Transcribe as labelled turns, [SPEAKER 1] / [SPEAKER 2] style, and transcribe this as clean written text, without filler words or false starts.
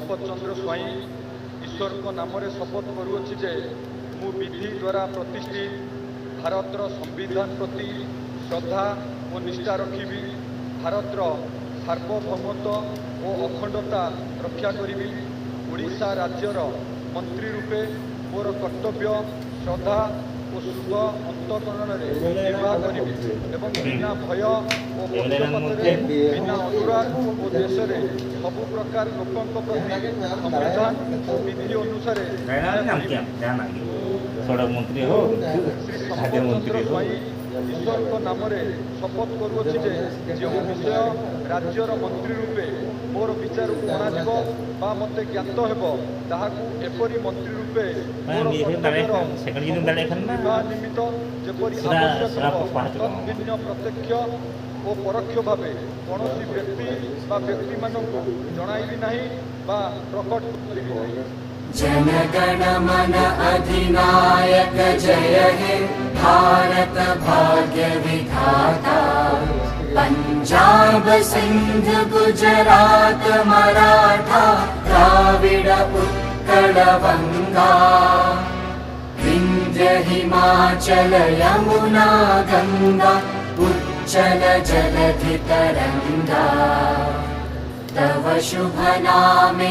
[SPEAKER 1] संपत चंद्र स्वाई ईश्वर को नाम शपथ करुच्ची जे मु विधि द्वारा प्रतिष्ठित भारतर संविधान प्रति श्रद्धा और निष्ठा रखी भारतर सार्वभौमत्व और अखंडता रक्षा करी ओडिशा राज्यर मंत्री रूपे मोर कर्तव्य श्रद्धा और शुद्ध अंतकरण निर्वाह करी बिना भय और पक्षपातरे बिना अनुराग और देश में सबु प्रकार लोकों प्रति संविधान और विधि अनुसार श्री संपत स्वाई ईश्वर को नाम शपथ करुच्ची जो विषय राज्यर मंत्री रूपे मोर विचार को अणा मत ज्ञात हो एपरी मंत्री रूपे निमित्त जेपरी आवश्यक तद्भिन्न प्रत्यक्ष और परोक्ष भाव कौन व्यक्ति व्यक्ति मानक जणाइबी नहीं प्रकट करिबी नहीं।
[SPEAKER 2] जनगण मन अधिनायक जय हे भारत भाग्य विधाता पंजाब सिंध गुजरात मराठा द्राविड़ उत्कल बंगा विंध्य हिमाचल यमुना गंगा उच्चल जलधि तरंगा तव शुभ नामे